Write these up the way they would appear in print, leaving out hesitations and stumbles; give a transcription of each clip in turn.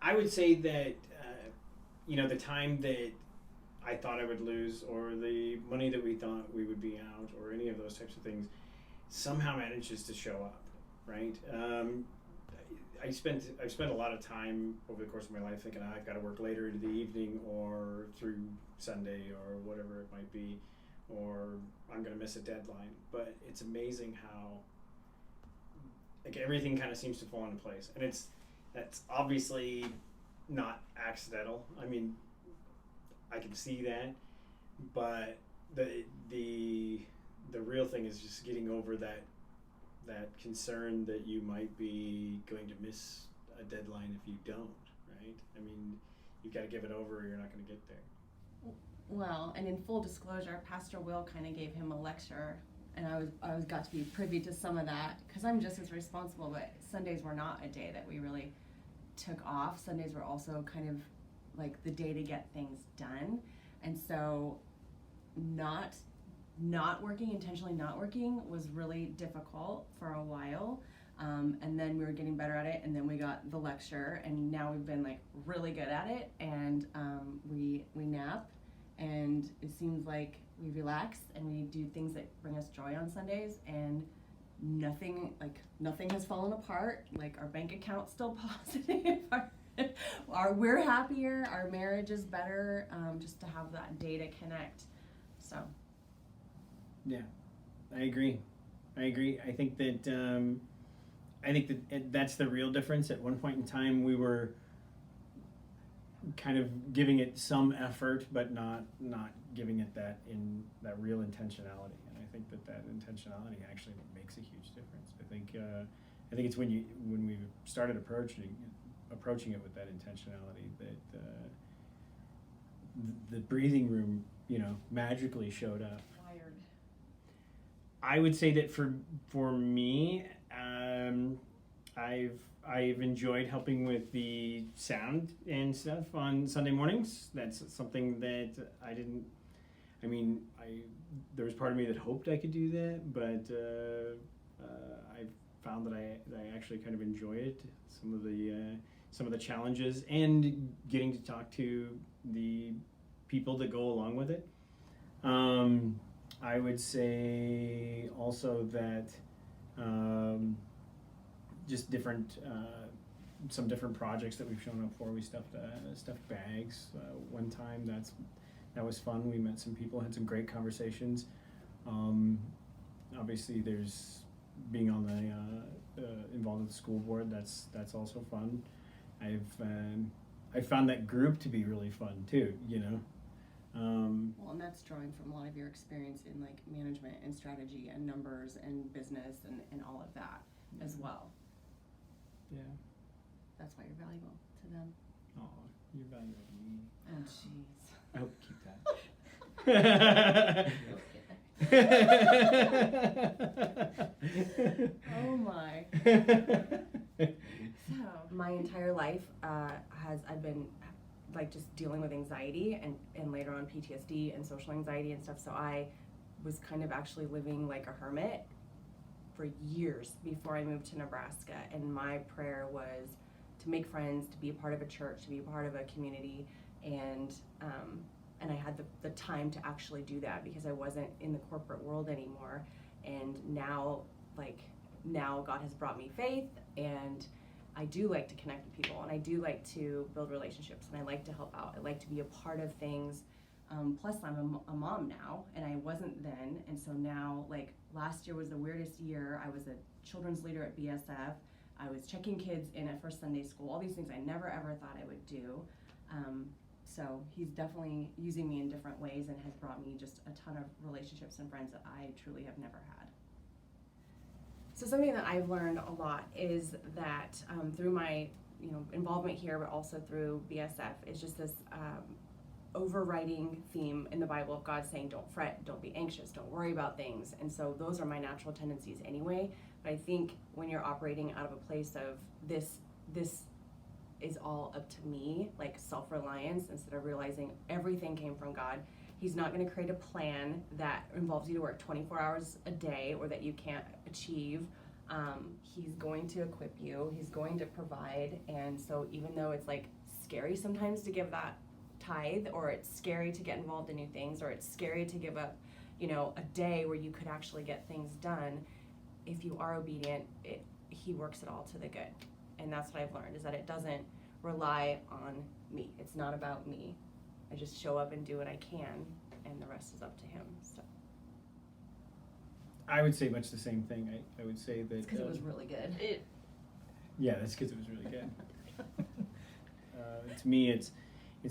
I would say that, the time that I thought I would lose, or the money that we thought we would be out, or any of those types of things, somehow manages to show up, right? I've spent a lot of time over the course of my life thinking I've got to work later into the evening or through Sunday or whatever it might be, or I'm going to miss a deadline. But it's amazing how like everything kind of seems to fall into place, and that's obviously not accidental. I mean, I can see that, but the real thing is just getting over that concern that you might be going to miss a deadline if you don't, right? I mean, you've got to give it over or you're not going to get there. Well, and in full disclosure, Pastor Will kind of gave him a lecture, and I was got to be privy to some of that, because I'm just as responsible, but Sundays were not a day that we really took off. Sundays were also kind of like the day to get things done, and so intentionally not working was really difficult for a while, and then we were getting better at it, and then we got the lecture, and now we've been like really good at it, and we nap, and it seems like we relax and we do things that bring us joy on Sundays, and nothing has fallen apart. Like our bank account's still positive. We're happier. Our marriage is better. Just to have that day to connect. So. Yeah, I agree. I think that that's the real difference. At one point in time, we were kind of giving it some effort, but not giving it that real intentionality. And I think that intentionality actually makes a huge difference. I think it's when we started approaching it with that intentionality that the breathing room, magically showed up. Wired. I would say that for me, I've enjoyed helping with the sound and stuff on Sunday mornings. That's something that there was part of me that hoped I could do that, but I found that I actually kind of enjoy it. Some of the challenges and getting to talk to the people that go along with it. I would say also that just some different projects that we've shown up for. We stuffed bags one time. That was fun. We met some people, had some great conversations. Obviously, there's being on the involved with the school board. That's also fun. I found that group to be really fun too. Well, and that's drawing from a lot of your experience in like management and strategy and numbers and business and all of that as well. Yeah. That's why you're valuable to them. Oh, you're valuable to me. Oh, jeez. I hope you keep that. Oh my. So my entire life I've been like just dealing with anxiety and later on PTSD and social anxiety and stuff. So I was kind of actually living like a hermit for years before I moved to Nebraska. And my prayer was to make friends, to be a part of a church, to be a part of a community, and I had the time to actually do that because I wasn't in the corporate world anymore. And now God has brought me faith, and I do like to connect with people, and I do like to build relationships, and I like to help out. I like to be a part of things. Plus, I'm a mom now, and I wasn't then. And so now, like, last year was the weirdest year. I was a children's leader at BSF. I was checking kids in at First Sunday School, all these things I never ever thought I would do. So he's definitely using me in different ways and has brought me just a ton of relationships and friends that I truly have never had. So something that I've learned a lot is that through my involvement here, but also through BSF, is just this overriding theme in the Bible of God saying, don't fret, don't be anxious, don't worry about things. And so those are my natural tendencies anyway. But I think when you're operating out of a place of this is all up to me, like self-reliance, instead of realizing everything came from God. He's not going to create a plan that involves you to work 24 hours a day or that you can't achieve. He's going to equip you. He's going to provide. And so even though it's like scary sometimes to give that tithe, or it's scary to get involved in new things, or it's scary to give up, you know, a day where you could actually get things done. If you are obedient, he works it all to the good. And that's what I've learned, is that it doesn't rely on me. It's not about me. I just show up and do what I can, and the rest is up to him. So I would say much the same thing. I would say that it's because it was really good. Yeah, that's because it was really good. To me, it's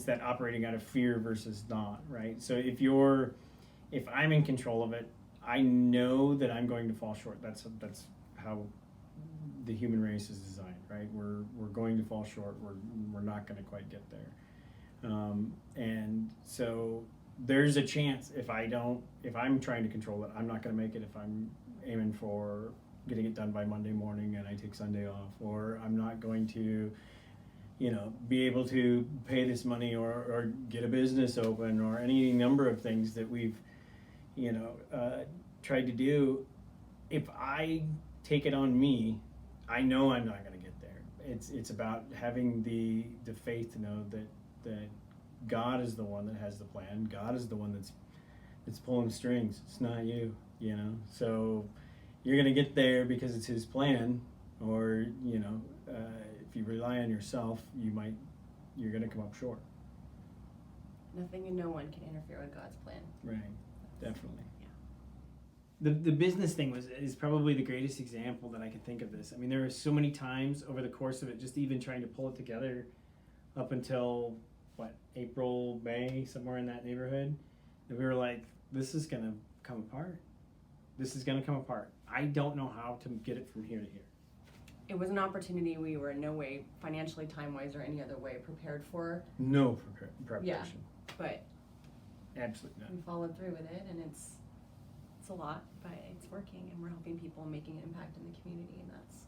that operating out of fear versus not, right? So if I'm in control of it, I know that I'm going to fall short. That's how the human race is designed, right? We're going to fall short. We're not going to quite get there, and so there's a chance if I'm trying to control it, I'm not going to make it. If I'm aiming for getting it done by Monday morning and I take Sunday off, or I'm not going to, you know, be able to pay this money or get a business open, or any number of things that we've, you know, tried to do. If I take it on me, I know I'm not going to get there. It's about having the faith to know that God is the one that has the plan. God is the one that's pulling strings. It's not you, you know. So you're going to get there because it's his plan, or, you know, if you rely on yourself, you're going to come up short. Nothing and no one can interfere with God's plan. Right, definitely. Yeah. The business thing is probably the greatest example that I can think of this. I mean, there were so many times over the course of it, just even trying to pull it together up until, April, May, somewhere in that neighborhood, and we were like, this is going to come apart. This is going to come apart. I don't know how to get it from here to here. It was an opportunity we were in no way, financially, time-wise, or any other way, prepared for. No preparation. Yeah, but absolutely not. we followed through with it, and it's a lot, but it's working, and we're helping people, making an impact in the community, and that's